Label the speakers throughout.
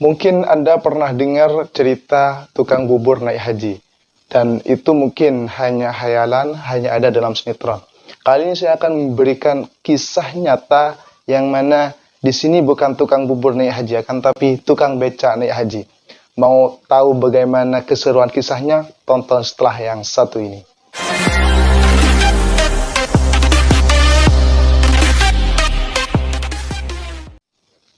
Speaker 1: Mungkin Anda pernah dengar cerita tukang bubur naik haji. Dan itu mungkin hanya khayalan, hanya ada dalam sinetron. Kali ini saya akan memberikan kisah nyata yang mana di sini bukan tukang bubur naik haji, akan tapi tukang beca naik haji. Mau tahu bagaimana keseruan kisahnya? Tonton setelah yang satu ini.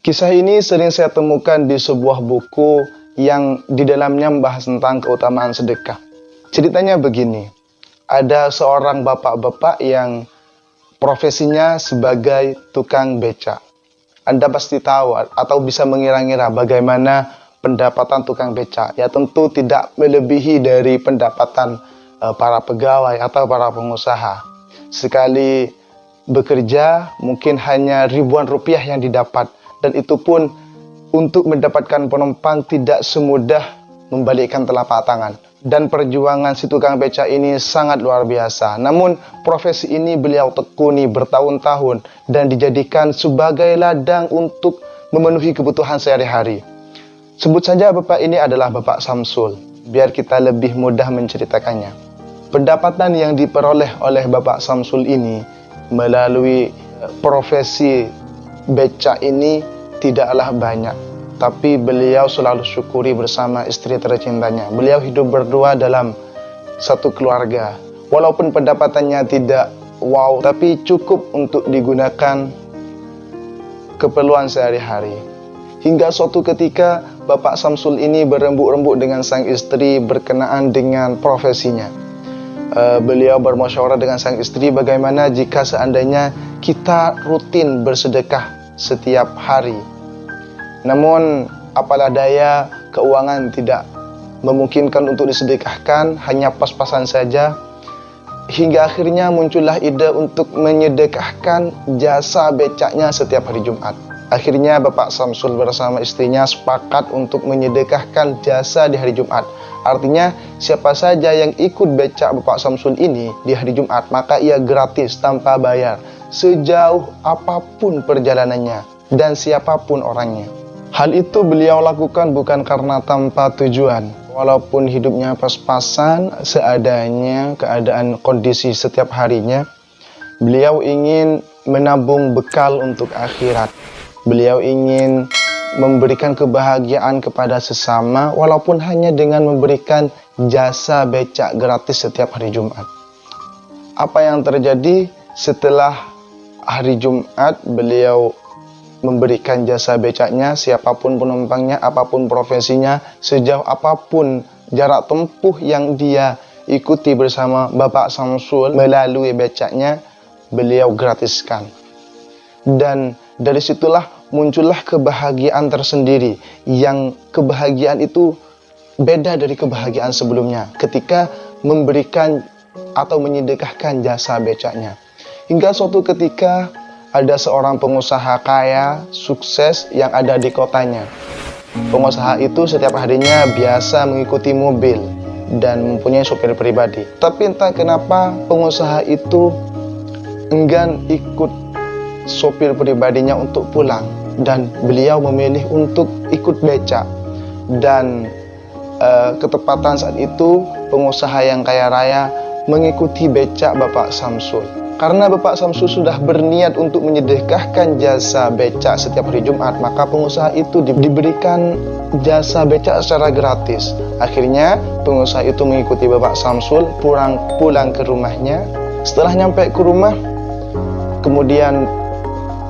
Speaker 1: Kisah ini sering saya temukan di sebuah buku yang di dalamnya membahas tentang keutamaan sedekah. Ceritanya begini, ada seorang bapak-bapak yang profesinya sebagai tukang beca. Anda pasti tahu atau bisa mengira-ngira bagaimana pendapatan tukang beca. Ya tentu tidak melebihi dari pendapatan para pegawai atau para pengusaha. Sekali bekerja mungkin hanya ribuan rupiah yang didapat. Dan itu pun untuk mendapatkan penumpang tidak semudah membalikkan telapak tangan. Dan perjuangan si tukang beca ini sangat luar biasa. Namun profesi ini beliau tekuni bertahun-tahun dan dijadikan sebagai ladang untuk memenuhi kebutuhan sehari-hari. Sebut saja bapak ini adalah Bapak Samsul, biar kita lebih mudah menceritakannya. Pendapatan yang diperoleh oleh Bapak Samsul ini melalui profesi beca ini tidaklah banyak, tapi beliau selalu syukuri bersama istri tercintanya. Beliau hidup berdua dalam satu keluarga. Walaupun pendapatannya tidak wow, tapi cukup untuk digunakan keperluan sehari-hari. Hingga suatu ketika Bapak Samsul ini berembuk-rembuk dengan sang istri berkenaan dengan profesinya. Beliau bermusyawarah dengan sang istri bagaimana jika seandainya kita rutin bersedekah setiap hari. Namun apalah daya, keuangan tidak memungkinkan untuk disedekahkan, hanya pas-pasan saja. Hingga akhirnya muncullah ide untuk menyedekahkan jasa becaknya setiap hari Jumat. Akhirnya Bapak Samsul bersama istrinya sepakat untuk menyedekahkan jasa di hari Jumat. Artinya siapa saja yang ikut becak Bapak Samsul ini di hari Jumat, maka ia gratis tanpa bayar sejauh apapun perjalanannya dan siapapun orangnya. Hal itu beliau lakukan bukan karena tanpa tujuan. Walaupun hidupnya pas-pasan, seadanya, keadaan kondisi setiap harinya, beliau ingin menabung bekal untuk akhirat. Beliau ingin memberikan kebahagiaan kepada sesama, walaupun hanya dengan memberikan jasa becak gratis setiap hari Jumat. Apa yang terjadi setelah hari Jumat, beliau memberikan jasa becaknya, siapapun penumpangnya, apapun profesinya, sejauh apapun jarak tempuh yang dia ikuti bersama Bapak Samsul melalui becaknya, beliau gratiskan. Dan dari situlah muncullah kebahagiaan tersendiri, yang kebahagiaan itu beda dari kebahagiaan sebelumnya ketika memberikan atau menyedekahkan jasa becaknya. Hingga suatu ketika ada seorang pengusaha kaya, sukses yang ada di kotanya. Pengusaha itu setiap harinya biasa mengikuti mobil dan mempunyai sopir pribadi. Tapi entah kenapa pengusaha itu enggan ikut sopir pribadinya untuk pulang. Dan beliau memilih untuk ikut becak. Dan ketepatan saat itu pengusaha yang kaya raya mengikuti becak Bapak Samsul. Karena Bapak Samsul sudah berniat untuk menyedekahkan jasa becak setiap hari Jumat, maka pengusaha itu diberikan jasa becak secara gratis. Akhirnya pengusaha itu mengikuti Bapak Samsul pulang ke rumahnya. Setelah nyampe ke rumah, kemudian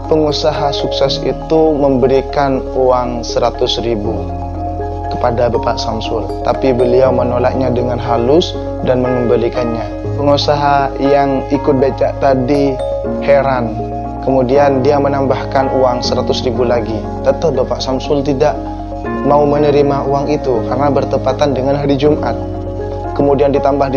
Speaker 1: pengusaha sukses itu memberikan uang 100.000 kepada Bapak Samsul. Tapi beliau menolaknya dengan halus dan mengembalikannya. Pengusaha yang ikut becak tadi heran. Kemudian dia menambahkan uang 100.000 lagi. Tetap Bapak Samsul tidak mau menerima uang itu karena bertepatan dengan hari Jumat. Kemudian ditambah,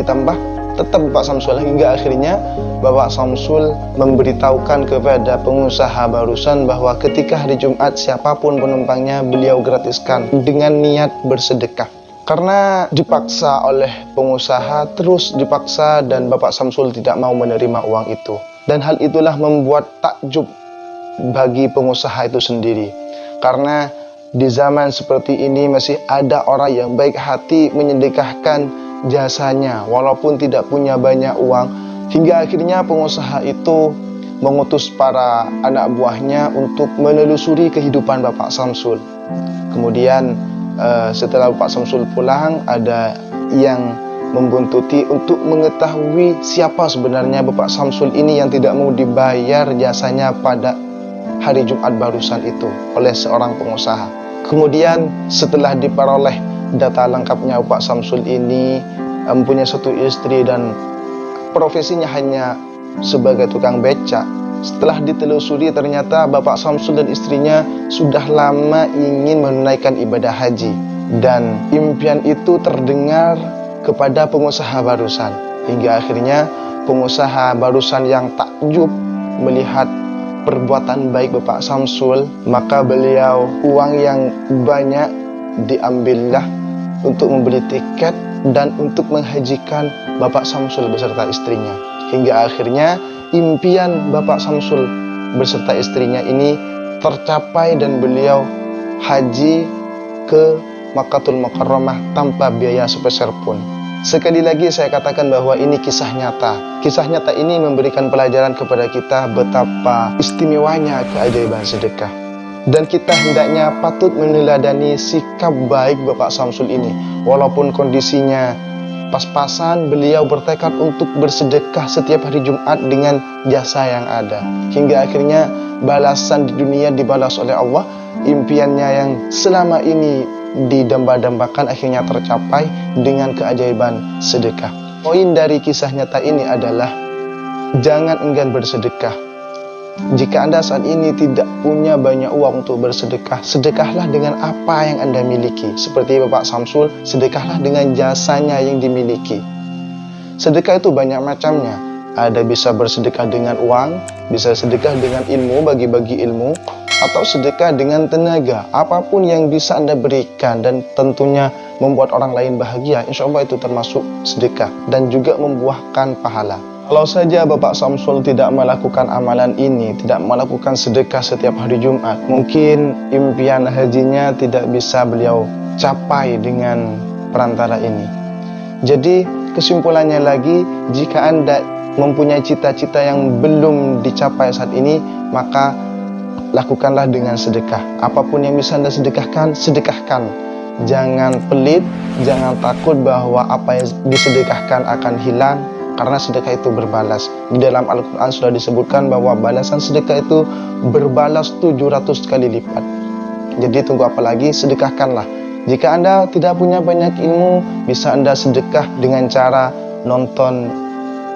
Speaker 1: tetap Bapak Samsul, hingga akhirnya Bapak Samsul memberitahukan kepada pengusaha barusan bahwa ketika hari Jumat siapapun penumpangnya beliau gratiskan dengan niat bersedekah. Karena dipaksa oleh pengusaha, terus dipaksa, dan Bapak Samsul tidak mau menerima uang itu. Dan hal itulah membuat takjub bagi pengusaha itu sendiri. Karena di zaman seperti ini masih ada orang yang baik hati menyedekahkan jasanya walaupun tidak punya banyak uang, hingga akhirnya pengusaha itu mengutus para anak buahnya untuk menelusuri kehidupan Bapak Samsul. Kemudian setelah Bapak Samsul pulang, ada yang membuntuti untuk mengetahui siapa sebenarnya Bapak Samsul ini yang tidak mau dibayar jasanya pada hari Jumat barusan itu oleh seorang pengusaha. Kemudian setelah diperoleh data lengkapnya, Bapak Samsul ini mempunyai satu istri dan profesinya hanya sebagai tukang becak. Setelah ditelusuri, ternyata Bapak Samsul dan istrinya sudah lama ingin menunaikan ibadah haji, dan impian itu terdengar kepada pengusaha barusan, hingga akhirnya pengusaha barusan yang takjub melihat perbuatan baik Bapak Samsul, maka beliau uang yang banyak diambillah untuk membeli tiket dan untuk menghajikan Bapak Samsul beserta istrinya. Hingga akhirnya impian Bapak Samsul beserta istrinya ini tercapai dan beliau haji ke Makkahul Mukarramah tanpa biaya sepeser pun. Sekali lagi saya katakan bahwa ini kisah nyata. Kisah nyata ini memberikan pelajaran kepada kita betapa istimewanya keajaiban sedekah. Dan kita hendaknya patut meneladani sikap baik Bapak Samsul ini. Walaupun kondisinya pas-pasan, beliau bertekad untuk bersedekah setiap hari Jumat dengan jasa yang ada. Hingga akhirnya balasan di dunia dibalas oleh Allah. Impiannya yang selama ini didamba-dambakan akhirnya tercapai dengan keajaiban sedekah. Poin dari kisah nyata ini adalah jangan enggan bersedekah. Jika Anda saat ini tidak punya banyak uang untuk bersedekah, sedekahlah dengan apa yang Anda miliki. Seperti Bapak Samsul, sedekahlah dengan jasanya yang dimiliki. Sedekah itu banyak macamnya. Ada bisa bersedekah dengan uang, bisa sedekah dengan ilmu, bagi-bagi ilmu, atau sedekah dengan tenaga. Apapun yang bisa Anda berikan dan tentunya membuat orang lain bahagia, insya Allah itu termasuk sedekah dan juga membuahkan pahala. Kalau saja Bapak Samsul tidak melakukan amalan ini, tidak melakukan sedekah setiap hari Jumat, mungkin impian hajinya tidak bisa beliau capai dengan perantara ini. Jadi kesimpulannya lagi, jika Anda mempunyai cita-cita yang belum dicapai saat ini, maka lakukanlah dengan sedekah. Apapun yang bisa Anda sedekahkan, sedekahkan. Jangan pelit, jangan takut bahwa apa yang disedekahkan akan hilang, karena sedekah itu berbalas. Di dalam Al-Quran sudah disebutkan bahwa balasan sedekah itu berbalas 700 kali lipat. Jadi tunggu apa lagi? Sedekahkanlah. Jika Anda tidak punya banyak ilmu, bisa Anda sedekah dengan cara nonton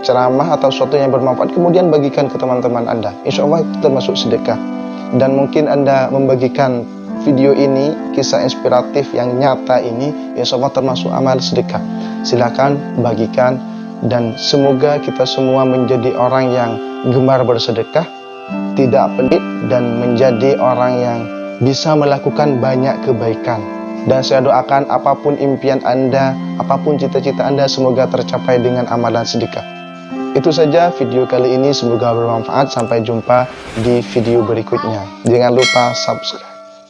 Speaker 1: ceramah atau sesuatu yang bermanfaat, kemudian bagikan ke teman-teman Anda. Insya Allah itu termasuk sedekah. Dan mungkin Anda membagikan video ini, kisah inspiratif yang nyata ini, insya Allah termasuk amal sedekah. Silakan bagikan, dan semoga kita semua menjadi orang yang gemar bersedekah, tidak pelit, dan menjadi orang yang bisa melakukan banyak kebaikan. Dan saya doakan apapun impian Anda, apapun cita-cita Anda, semoga tercapai dengan amalan sedekah. Itu saja video kali ini, semoga bermanfaat. Sampai jumpa di video berikutnya. Jangan lupa subscribe.